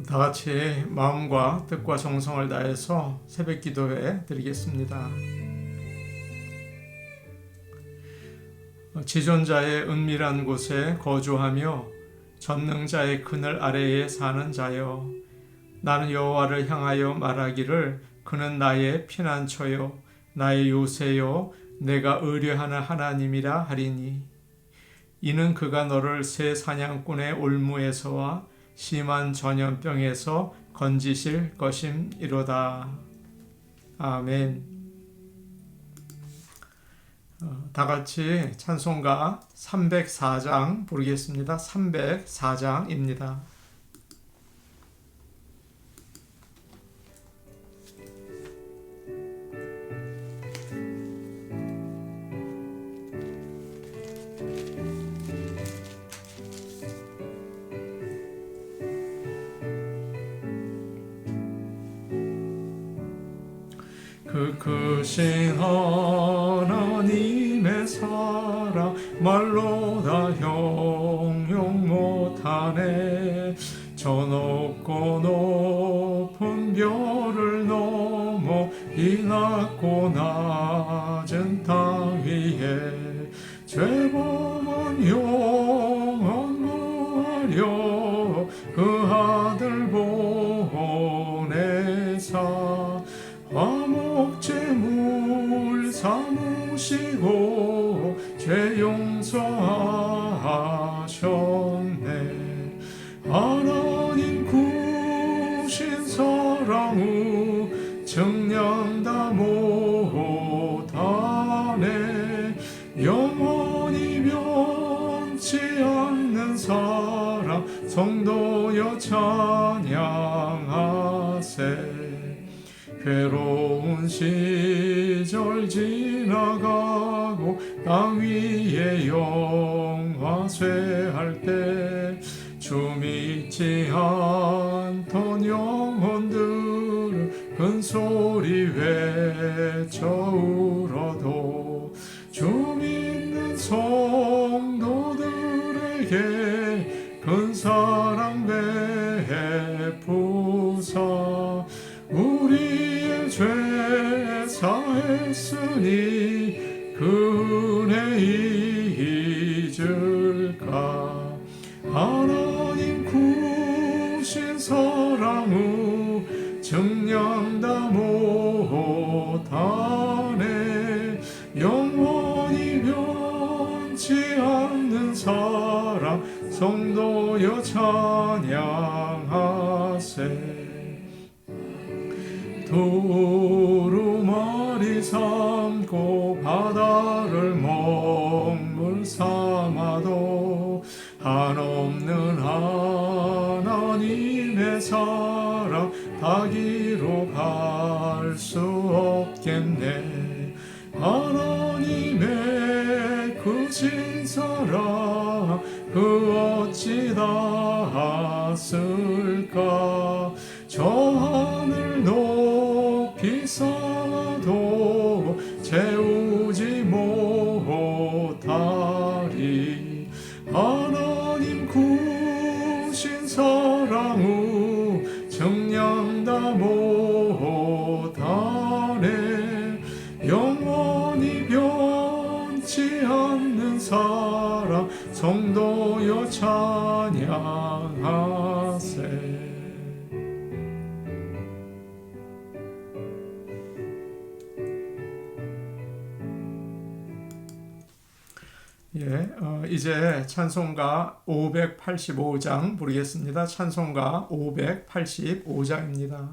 다 같이 마음과 뜻과 정성을 다해서 새벽 기도회 드리겠습니다. 지존자의 은밀한 곳에 거주하며 전능자의 그늘 아래에 사는 자여, 나는 여호와를 향하여 말하기를 그는 나의 피난처요 나의 요새요 내가 의뢰하는 하나님이라 하리니, 이는 그가 너를 새 사냥꾼의 올무에서와 심한 전염병에서 건지실 것임이로다. 아멘. 다 같이 찬송가 304장 부르겠습니다. 304장입니다. 그 크신 하나님의 사랑 말로 다 형용 못하네. 저 높고 높은 별을 넘어 이 낮고 낮은 땅 위에 죄범한 영혼 구하려 그 아들 보내사 화목제물 삼으시고 죄 용서하셨네. 하나님 구신 사랑우 정량다 못하네. 영원히 변치 않는 사랑 성도여 찬양하세. 괴로운 시절 지나가고 땅 위에 영화 쇠할 때 주 믿지 않던 영혼들은 큰 소리 외쳐 울어도 주 믿는 성도들에게 큰 사랑 베푸사 우리의 죄 사했으니 그 은혜 잊을까. 하나님 구신 사랑우 정량다 못하네. 영원히 변치 않는 사랑 성도여 찬양하세. 두루마리 삼고 바다를 먹물 삼아도 한없는 하나님의 사랑 닿기로 갈 수 없겠네. 하나님의 크신 사랑 그 어찌 닿았을까. 저 하늘 높이 쌓아도 채우지 못하리. 하나님 구신 사랑우 정량다 못하네. 영원히 변치 않는 사랑 성도여 찬양하세. 이제 찬송가 585장 부르겠습니다. 찬송가 585장입니다.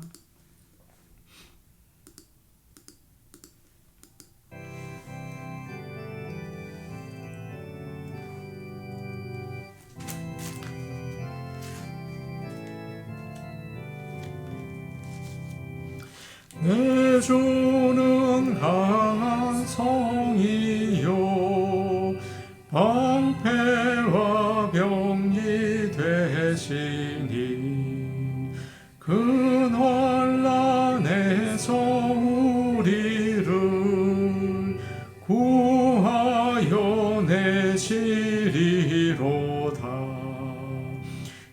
내 주는 강한 성이요 방패와 병기 되시니 그 환난에서 우리를 구하여 내시리로다.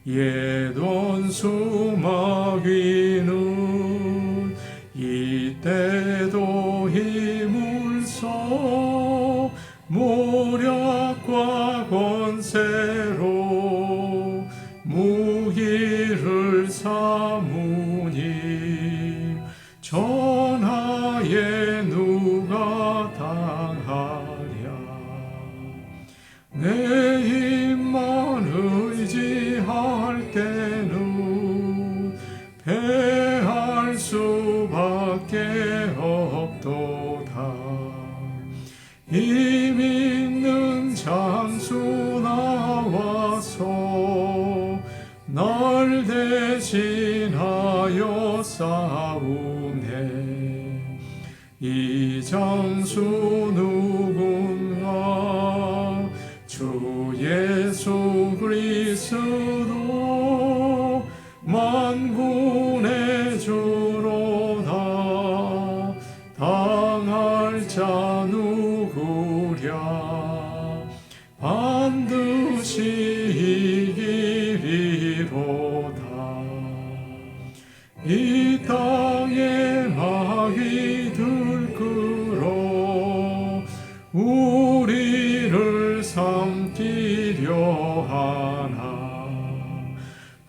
예돈 수마귀는 이때도 힘을 써 모략과 권세로 무기를 삼으니 전하에 누가 당하랴. 내 힘만 의지할 때는 패할 수밖에 없도다. 힘 있는 장수 나와서 날 대신하여 싸우네. 이 장수 누군가 주 예수 그리스도 만군의 주로다. 당할 자 누구랴. 반드시 이기리로다. 이 땅에 마귀 들끓어 우리를 삼키려 하나.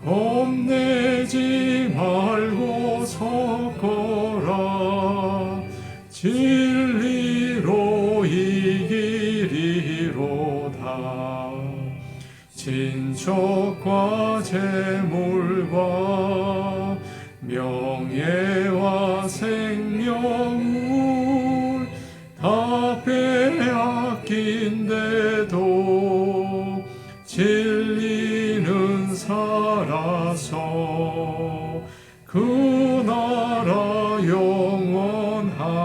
겁내지 말고 섰거라. 진리로 이기리로다. 친척과 재물과 명예와 생명을 다 빼앗긴데도 진리는 살아서 그 나라 영원하리라.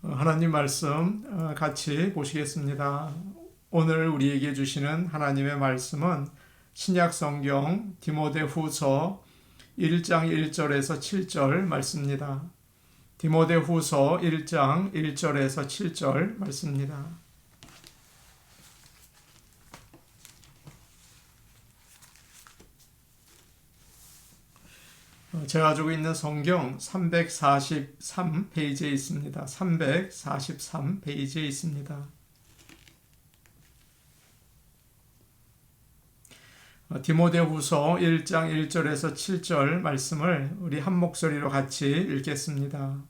하나님 말씀 같이 보시겠습니다. 오늘 우리에게 주시는 하나님의 말씀은 신약 성경 디모데후서 1장 1절에서 7절 말씀입니다. 디모데후서 1장 1절에서 7절 말씀입니다. 제가 가지고 있는 성경 343페이지에 있습니다. 343페이지에 있습니다. 디모데후서 1장 1절에서 7절 말씀을 우리 한 목소리로 같이 읽겠습니다.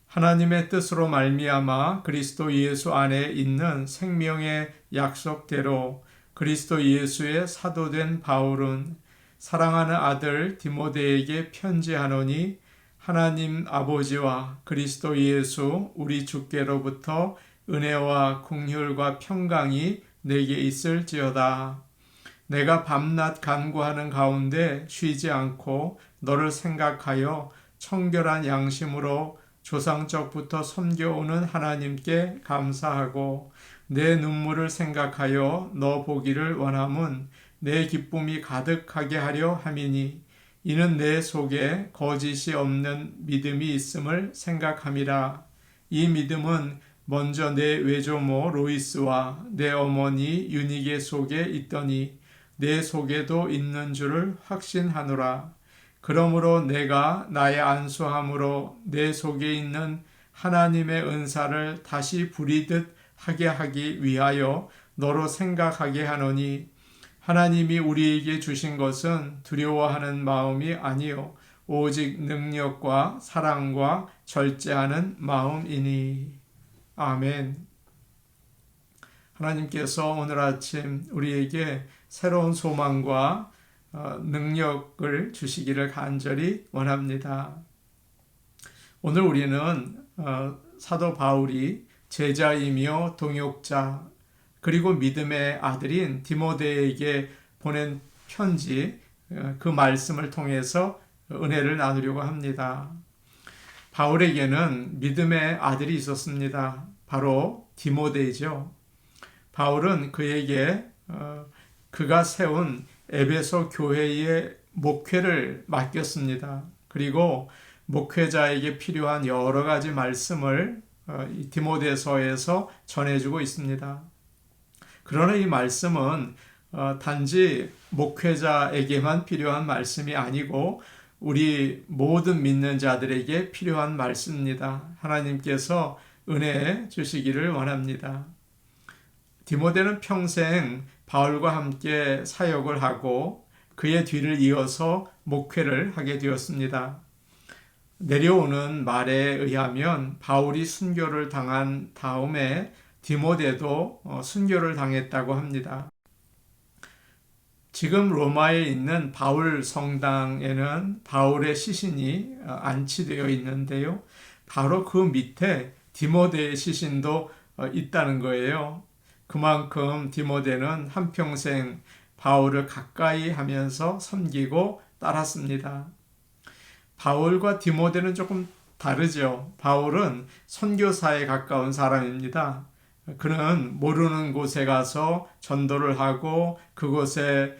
하나님의 뜻으로 말미암아 그리스도 예수 안에 있는 생명의 약속대로 그리스도 예수의 사도된 바울은 사랑하는 아들 디모데에게 편지하노니 하나님 아버지와 그리스도 예수 우리 주께로부터 은혜와 긍휼과 평강이 내게 있을지어다. 내가 밤낮 간구하는 가운데 쉬지 않고 너를 생각하여 청결한 양심으로 조상적부터 섬겨오는 하나님께 감사하고 내 눈물을 생각하여 너 보기를 원함은 내 기쁨이 가득하게 하려 함이니 이는 내 속에 거짓이 없는 믿음이 있음을 생각함이라. 이 믿음은 먼저 내 외조모 로이스와 내 어머니 유니게 속에 있더니 내 속에도 있는 줄을 확신하노라. 그러므로 내가 나의 안수함으로 내 속에 있는 하나님의 은사를 다시 부리듯 하게 하기 위하여 너로 생각하게 하노니 하나님이 우리에게 주신 것은 두려워하는 마음이 아니요 오직 능력과 사랑과 절제하는 마음이니. 아멘. 하나님께서 오늘 아침 우리에게 새로운 소망과 능력을 주시기를 간절히 원합니다. 오늘 우리는 사도 바울이 제자이며 동역자 그리고 믿음의 아들인 디모데에게 보낸 편지 그 말씀을 통해서 은혜를 나누려고 합니다. 바울에게는 믿음의 아들이 있었습니다. 바로 디모데이죠. 바울은 그에게 그가 세운 에베소 교회의 목회를 맡겼습니다. 그리고 목회자에게 필요한 여러 가지 말씀을 이 디모데서에서 전해주고 있습니다. 그러나 이 말씀은 단지 목회자에게만 필요한 말씀이 아니고 우리 모든 믿는 자들에게 필요한 말씀입니다. 하나님께서 은혜 주시기를 원합니다. 디모데는 평생 바울과 함께 사역을 하고 그의 뒤를 이어서 목회를 하게 되었습니다. 내려오는 말에 의하면 바울이 순교를 당한 다음에 디모데도 순교를 당했다고 합니다. 지금 로마에 있는 바울 성당에는 바울의 시신이 안치되어 있는데요. 바로 그 밑에 디모데의 시신도 있다는 거예요. 그만큼 디모데는 한평생 바울을 가까이 하면서 섬기고 따랐습니다. 바울과 디모데는 조금 다르죠. 바울은 선교사에 가까운 사람입니다. 그는 모르는 곳에 가서 전도를 하고 그곳에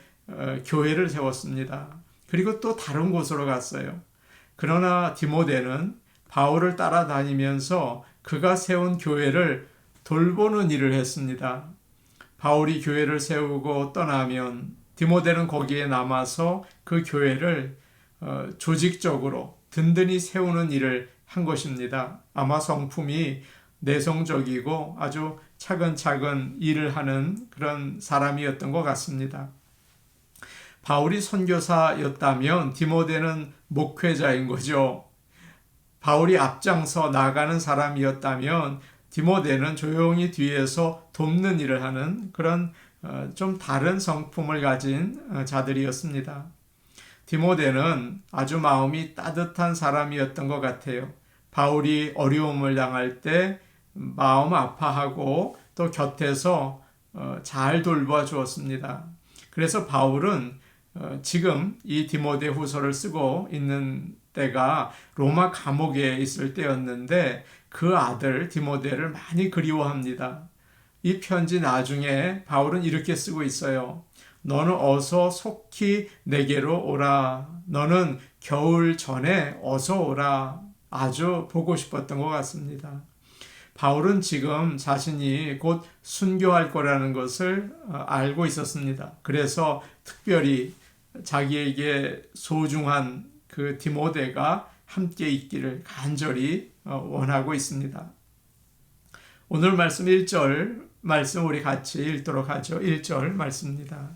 교회를 세웠습니다. 그리고 또 다른 곳으로 갔어요. 그러나 디모데는 바울을 따라다니면서 그가 세운 교회를 돌보는 일을 했습니다. 바울이 교회를 세우고 떠나면 디모데는 거기에 남아서 그 교회를 조직적으로 든든히 세우는 일을 한 것입니다. 아마 성품이 내성적이고 아주 차근차근 일을 하는 그런 사람이었던 것 같습니다. 바울이 선교사였다면 디모데는 목회자인 거죠. 바울이 앞장서 나가는 사람이었다면 디모데는 조용히 뒤에서 돕는 일을 하는 그런 좀 다른 성품을 가진 자들이었습니다. 디모데는 아주 마음이 따뜻한 사람이었던 것 같아요. 바울이 어려움을 당할 때 마음 아파하고 또 곁에서 잘 돌봐 주었습니다. 그래서 바울은 지금 이 디모데 후서를 쓰고 있는 때가 로마 감옥에 있을 때였는데 그 아들 디모데를 많이 그리워합니다. 이 편지 나중에 바울은 이렇게 쓰고 있어요. 너는 어서 속히 내게로 오라. 너는 겨울 전에 어서 오라. 아주 보고 싶었던 것 같습니다. 바울은 지금 자신이 곧 순교할 거라는 것을 알고 있었습니다. 그래서 특별히 자기에게 소중한 그 디모데가 함께 있기를 간절히 원하고 있습니다. 오늘 말씀 1절 말씀 우리 같이 읽도록 하죠. 1절 말씀입니다.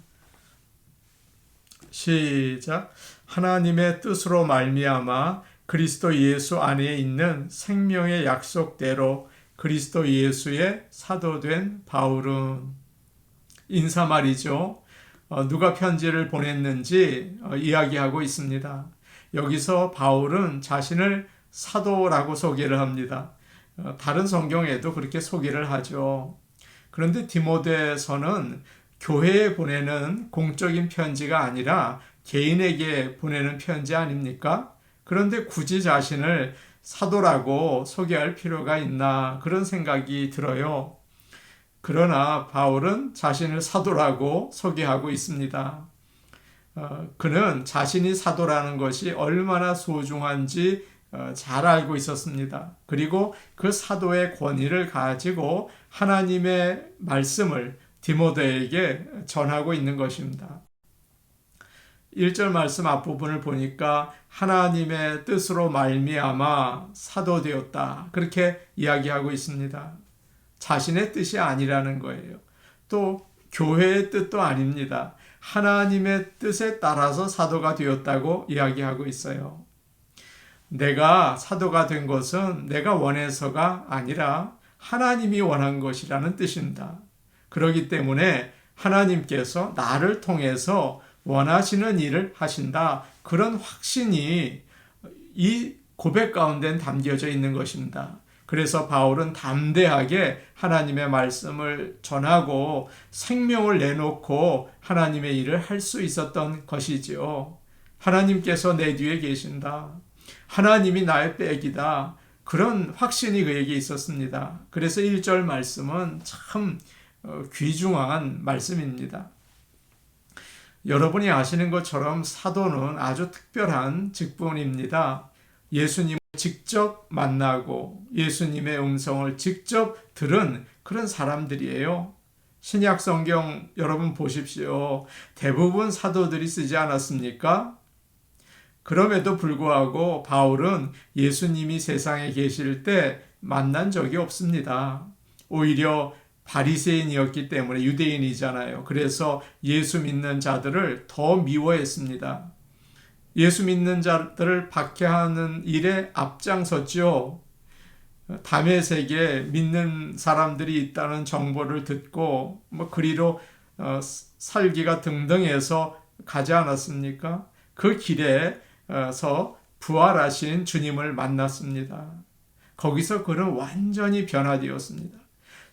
시작. 하나님의 뜻으로 말미암아 그리스도 예수 안에 있는 생명의 약속대로 그리스도 예수의 사도된 바울은. 인사말이죠. 누가 편지를 보냈는지 이야기하고 있습니다. 여기서 바울은 자신을 사도라고 소개를 합니다. 다른 성경에도 그렇게 소개를 하죠. 그런데 디모데서는 교회에 보내는 공적인 편지가 아니라 개인에게 보내는 편지 아닙니까? 그런데 굳이 자신을 사도라고 소개할 필요가 있나 그런 생각이 들어요. 그러나 바울은 자신을 사도라고 소개하고 있습니다. 그는 자신이 사도라는 것이 얼마나 소중한지 잘 알고 있었습니다. 그리고 그 사도의 권위를 가지고 하나님의 말씀을 디모데에게 전하고 있는 것입니다. 1절 말씀 앞부분을 보니까 하나님의 뜻으로 말미암아 사도되었다. 그렇게 이야기하고 있습니다. 자신의 뜻이 아니라는 거예요. 또 교회의 뜻도 아닙니다. 하나님의 뜻에 따라서 사도가 되었다고 이야기하고 있어요. 내가 사도가 된 것은 내가 원해서가 아니라 하나님이 원한 것이라는 뜻입니다. 그렇기 때문에 하나님께서 나를 통해서 원하시는 일을 하신다. 그런 확신이 이 고백 가운데 담겨져 있는 것입니다. 그래서 바울은 담대하게 하나님의 말씀을 전하고 생명을 내놓고 하나님의 일을 할 수 있었던 것이지요. 하나님께서 내 뒤에 계신다. 하나님이 나의 백이다. 그런 확신이 그에게 있었습니다. 그래서 1절 말씀은 참 귀중한 말씀입니다. 여러분이 아시는 것처럼 사도는 아주 특별한 직분입니다. 예수님을 직접 만나고 예수님의 음성을 직접 들은 그런 사람들이에요. 신약 성경 여러분 보십시오. 대부분 사도들이 쓰지 않았습니까? 그럼에도 불구하고 바울은 예수님이 세상에 계실 때 만난 적이 없습니다. 오히려 바리새인이었기 때문에, 유대인이잖아요. 그래서 예수 믿는 자들을 더 미워했습니다. 예수 믿는 자들을 박해하는 일에 앞장섰죠. 다메섹에 믿는 사람들이 있다는 정보를 듣고 그리로 살기가 등등해서 가지 않았습니까? 그 길에서 부활하신 주님을 만났습니다. 거기서 그는 완전히 변화되었습니다.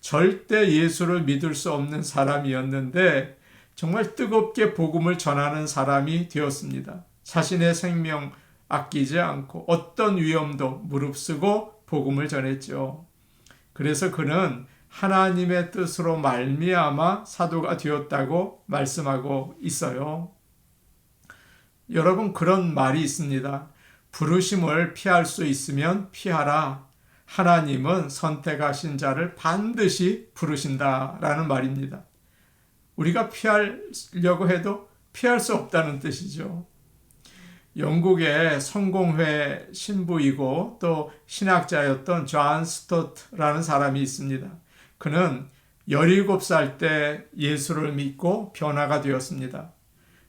절대 예수를 믿을 수 없는 사람이었는데 정말 뜨겁게 복음을 전하는 사람이 되었습니다. 자신의 생명 아끼지 않고 어떤 위험도 무릅쓰고 복음을 전했죠. 그래서 그는 하나님의 뜻으로 말미암아 사도가 되었다고 말씀하고 있어요. 여러분, 그런 말이 있습니다. 부르심을 피할 수 있으면 피하라. 하나님은 선택하신 자를 반드시 부르신다라는 말입니다. 우리가 피하려고 해도 피할 수 없다는 뜻이죠. 영국의 성공회 신부이고 또 신학자였던 존 스토트라는 사람이 있습니다. 그는 17살 때 예수를 믿고 변화가 되었습니다.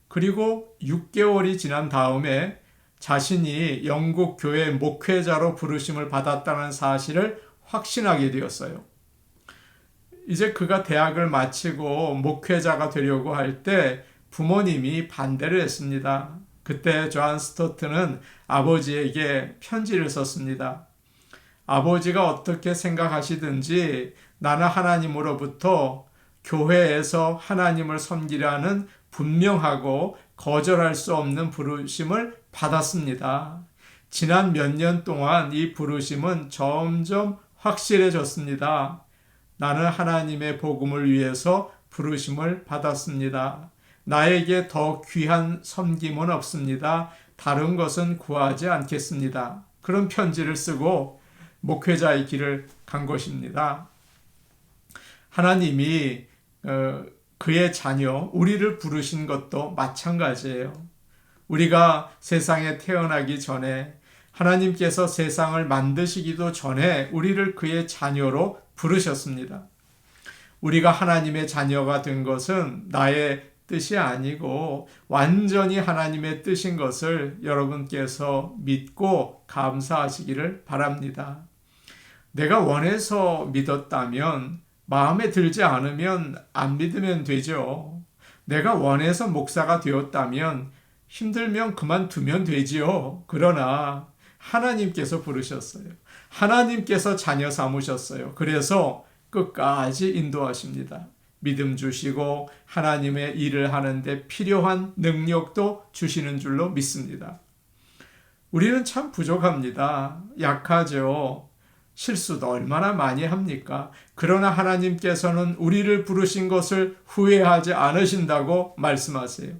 그리고 6개월이 지난 다음에 자신이 영국 교회 목회자로 부르심을 받았다는 사실을 확신하게 되었어요. 이제 그가 대학을 마치고 목회자가 되려고 할 때 부모님이 반대를 했습니다. 그때 존 스토트는 아버지에게 편지를 썼습니다. 아버지가 어떻게 생각하시든지 나는 하나님으로부터 교회에서 하나님을 섬기라는 분명하고 거절할 수 없는 부르심을 받았습니다. 지난 몇 년 동안 이 부르심은 점점 확실해졌습니다. 나는 하나님의 복음을 위해서 부르심을 받았습니다. 나에게 더 귀한 섬김은 없습니다. 다른 것은 구하지 않겠습니다. 그런 편지를 쓰고 목회자의 길을 간 것입니다. 하나님이 그의 자녀, 우리를 부르신 것도 마찬가지예요. 우리가 세상에 태어나기 전에 하나님께서 세상을 만드시기도 전에 우리를 그의 자녀로 부르셨습니다. 우리가 하나님의 자녀가 된 것은 나의 뜻이 아니고 완전히 하나님의 뜻인 것을 여러분께서 믿고 감사하시기를 바랍니다. 내가 원해서 믿었다면, 마음에 들지 않으면 안 믿으면 되죠. 내가 원해서 목사가 되었다면 힘들면 그만두면 되지요. 그러나 하나님께서 부르셨어요. 하나님께서 자녀 삼으셨어요. 그래서 끝까지 인도하십니다. 믿음 주시고 하나님의 일을 하는데 필요한 능력도 주시는 줄로 믿습니다. 우리는 참 부족합니다. 약하죠. 실수도 얼마나 많이 합니까? 그러나 하나님께서는 우리를 부르신 것을 후회하지 않으신다고 말씀하세요.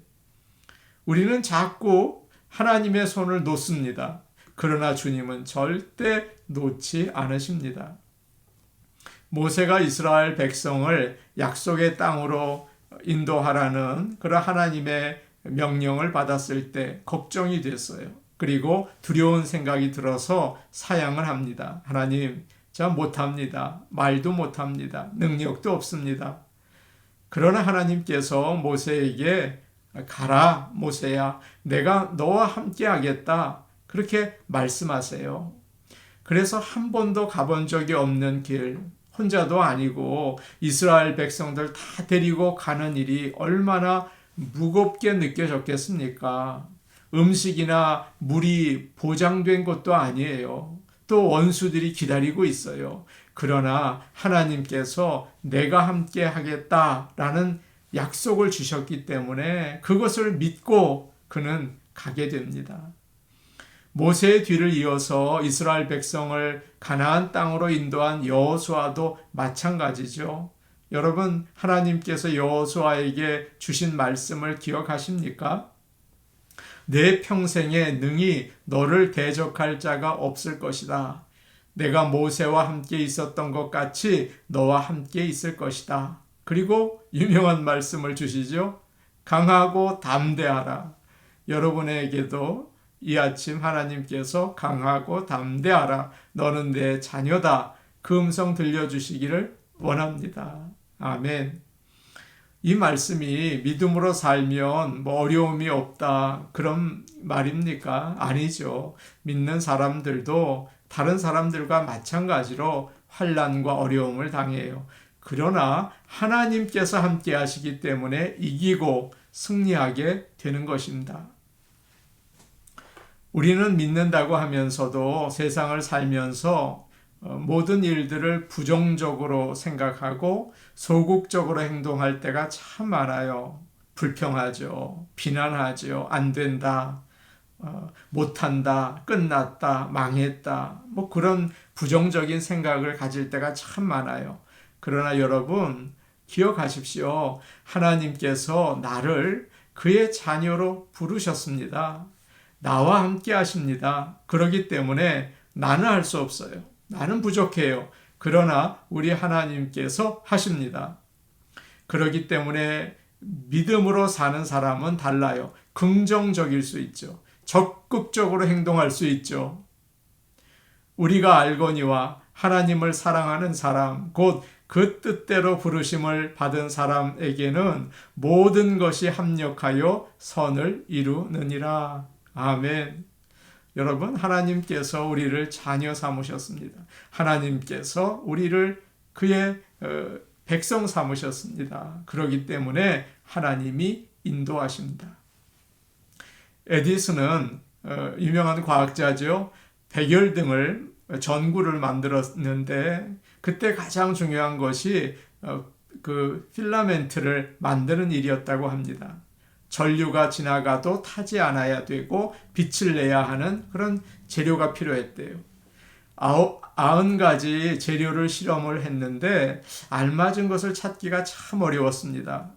우리는 자꾸 하나님의 손을 놓습니다. 그러나 주님은 절대 놓지 않으십니다. 모세가 이스라엘 백성을 약속의 땅으로 인도하라는 그런 하나님의 명령을 받았을 때 걱정이 됐어요. 그리고 두려운 생각이 들어서 사양을 합니다. 하나님, 저 못합니다. 말도 못합니다. 능력도 없습니다. 그러나 하나님께서 모세에게 가라, 모세야. 내가 너와 함께 하겠다. 그렇게 말씀하세요. 그래서 한 번도 가본 적이 없는 길, 혼자도 아니고 이스라엘 백성들 다 데리고 가는 일이 얼마나 무겁게 느껴졌겠습니까? 음식이나 물이 보장된 것도 아니에요. 또 원수들이 기다리고 있어요. 그러나 하나님께서 내가 함께 하겠다라는 약속을 주셨기 때문에 그것을 믿고 그는 가게 됩니다. 모세의 뒤를 이어서 이스라엘 백성을 가나안 땅으로 인도한 여호수아도 마찬가지죠. 여러분, 하나님께서 여호수아에게 주신 말씀을 기억하십니까? 내 평생에 능히 너를 대적할 자가 없을 것이다. 내가 모세와 함께 있었던 것 같이 너와 함께 있을 것이다. 그리고 유명한 말씀을 주시죠. 강하고 담대하라. 여러분에게도 이 아침 하나님께서 강하고 담대하라. 너는 내 자녀다. 그 음성 들려주시기를 원합니다. 아멘. 이 말씀이 믿음으로 살면 뭐 어려움이 없다 그런 말입니까? 아니죠. 믿는 사람들도 다른 사람들과 마찬가지로 환난과 어려움을 당해요. 그러나 하나님께서 함께 하시기 때문에 이기고 승리하게 되는 것입니다. 우리는 믿는다고 하면서도 세상을 살면서 모든 일들을 부정적으로 생각하고 소극적으로 행동할 때가 참 많아요. 불평하죠. 비난하죠. 안 된다. 못한다. 끝났다. 망했다. 뭐 그런 부정적인 생각을 가질 때가 참 많아요. 그러나 여러분 기억하십시오. 하나님께서 나를 그의 자녀로 부르셨습니다. 나와 함께 하십니다. 그렇기 때문에 나는 할 수 없어요. 나는 부족해요. 그러나 우리 하나님께서 하십니다. 그렇기 때문에 믿음으로 사는 사람은 달라요. 긍정적일 수 있죠. 적극적으로 행동할 수 있죠. 우리가 알거니와 하나님을 사랑하는 사람, 곧 그 뜻대로 부르심을 받은 사람에게는 모든 것이 합력하여 선을 이루느니라. 아멘. 여러분, 하나님께서 우리를 자녀 삼으셨습니다. 하나님께서 우리를 그의 백성 삼으셨습니다. 그렇기 때문에 하나님이 인도하십니다. 에디슨은 유명한 과학자죠. 백열등을 전구를 만들었는데 그때 가장 중요한 것이 그 필라멘트를 만드는 일이었다고 합니다. 전류가 지나가도 타지 않아야 되고 빛을 내야 하는 그런 재료가 필요했대요. 90가지 재료를 실험을 했는데 알맞은 것을 찾기가 참 어려웠습니다.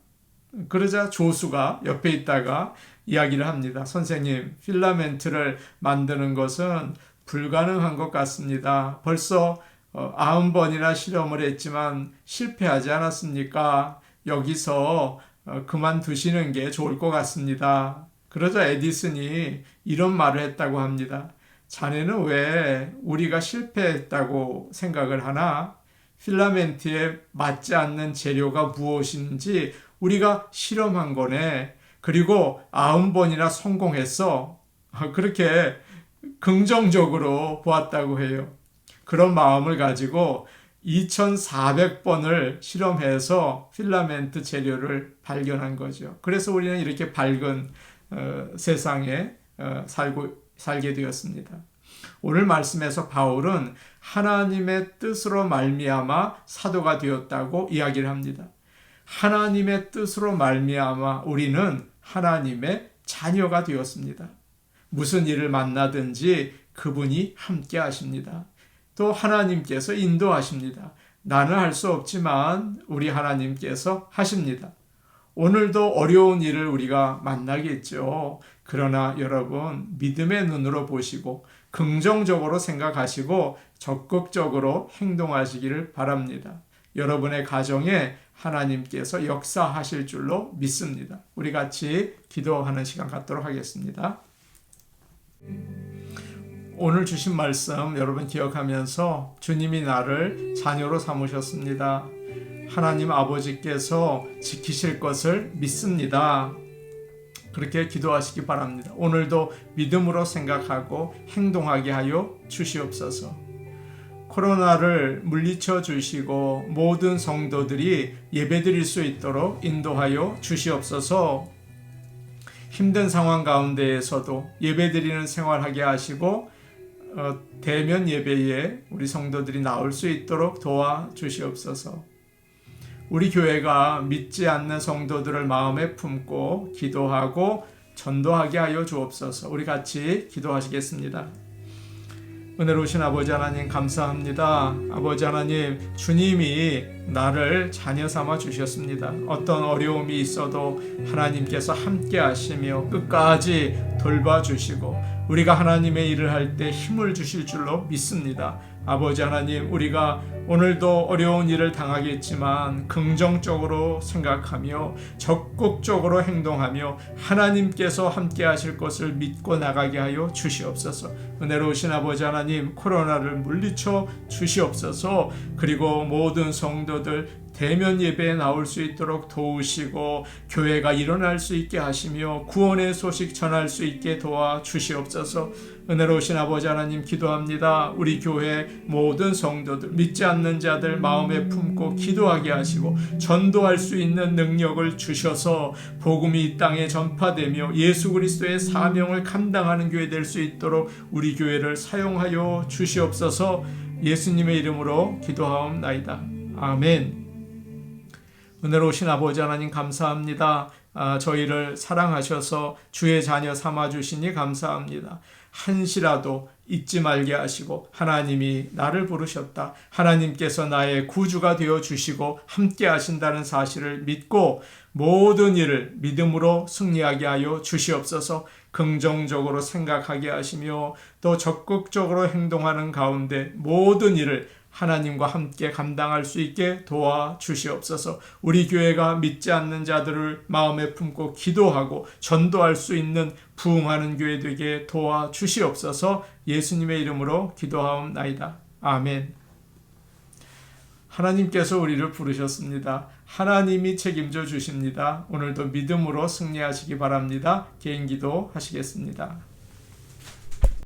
그러자 조수가 옆에 있다가 이야기를 합니다. 선생님, 필라멘트를 만드는 것은 불가능한 것 같습니다. 벌써 90번이나 실험을 했지만 실패하지 않았습니까? 여기서 그만두시는 게 좋을 것 같습니다. 그러자 에디슨이 이런 말을 했다고 합니다. 자네는 왜 우리가 실패했다고 생각을 하나? 필라멘트에 맞지 않는 재료가 무엇인지 우리가 실험한 거네. 그리고 90번이나 성공했어. 그렇게 긍정적으로 보았다고 해요. 그런 마음을 가지고 2400번을 실험해서 필라멘트 재료를 발견한 거죠. 그래서 우리는 이렇게 밝은 세상에 살게 되었습니다. 오늘 말씀에서 바울은 하나님의 뜻으로 말미암아 사도가 되었다고 이야기를 합니다. 하나님의 뜻으로 말미암아 우리는 하나님의 자녀가 되었습니다. 무슨 일을 만나든지 그분이 함께 하십니다. 또 하나님께서 인도하십니다. 나는 할 수 없지만 우리 하나님께서 하십니다. 오늘도 어려운 일을 우리가 만나겠죠. 그러나 여러분 믿음의 눈으로 보시고 긍정적으로 생각하시고 적극적으로 행동하시기를 바랍니다. 여러분의 가정에 하나님께서 역사하실 줄로 믿습니다. 우리 같이 기도하는 시간 갖도록 하겠습니다. 오늘 주신 말씀 여러분 기억하면서 주님이 나를 자녀로 삼으셨습니다. 하나님 아버지께서 지키실 것을 믿습니다. 그렇게 기도하시기 바랍니다. 오늘도 믿음으로 생각하고 행동하게 하여 주시옵소서. 코로나를 물리쳐 주시고 모든 성도들이 예배드릴 수 있도록 인도하여 주시옵소서. 힘든 상황 가운데에서도 예배드리는 생활하게 하시고 대면 예배에 우리 성도들이 나올 수 있도록 도와주시옵소서. 우리 교회가 믿지 않는 성도들을 마음에 품고 기도하고 전도하게 하여 주옵소서. 우리 같이 기도하시겠습니다. 은혜로우신 아버지 하나님 감사합니다. 아버지 하나님, 주님이 나를 자녀 삼아 주셨습니다. 어떤 어려움이 있어도 하나님께서 함께 하시며 끝까지 돌봐주시고 우리가 하나님의 일을 할 때 힘을 주실 줄로 믿습니다. 아버지 하나님, 우리가 오늘도 어려운 일을 당하겠지만 긍정적으로 생각하며 적극적으로 행동하며 하나님께서 함께 하실 것을 믿고 나가게 하여 주시옵소서. 은혜로우신 아버지 하나님, 코로나를 물리쳐 주시옵소서. 그리고 모든 성도들 대면 예배에 나올 수 있도록 도우시고 교회가 일어날 수 있게 하시며 구원의 소식 전할 수 있게 도와 주시옵소서. 은혜로우신 아버지 하나님, 기도합니다. 우리 교회 모든 성도들, 믿지 않는 자들 마음에 품고 기도하게 하시고 전도할 수 있는 능력을 주셔서 복음이 이 땅에 전파되며 예수 그리스도의 사명을 감당하는 교회 될 수 있도록 우리 교회를 사용하여 주시옵소서. 예수님의 이름으로 기도하옵나이다. 아멘. 은혜로우신 아버지 하나님 감사합니다. 저희를 사랑하셔서 주의 자녀 삼아주시니 감사합니다. 한시라도 잊지 말게 하시고 하나님이 나를 부르셨다. 하나님께서 나의 구주가 되어주시고 함께 하신다는 사실을 믿고 모든 일을 믿음으로 승리하게 하여 주시옵소서. 긍정적으로 생각하게 하시며 또 적극적으로 행동하는 가운데 모든 일을 하나님과 함께 감당할 수 있게 도와주시옵소서. 우리 교회가 믿지 않는 자들을 마음에 품고 기도하고 전도할 수 있는 부흥하는 교회 되게 도와주시옵소서. 예수님의 이름으로 기도하옵나이다. 아멘. 하나님께서 우리를 부르셨습니다. 하나님이 책임져 주십니다. 오늘도 믿음으로 승리하시기 바랍니다. 개인기도 하시겠습니다.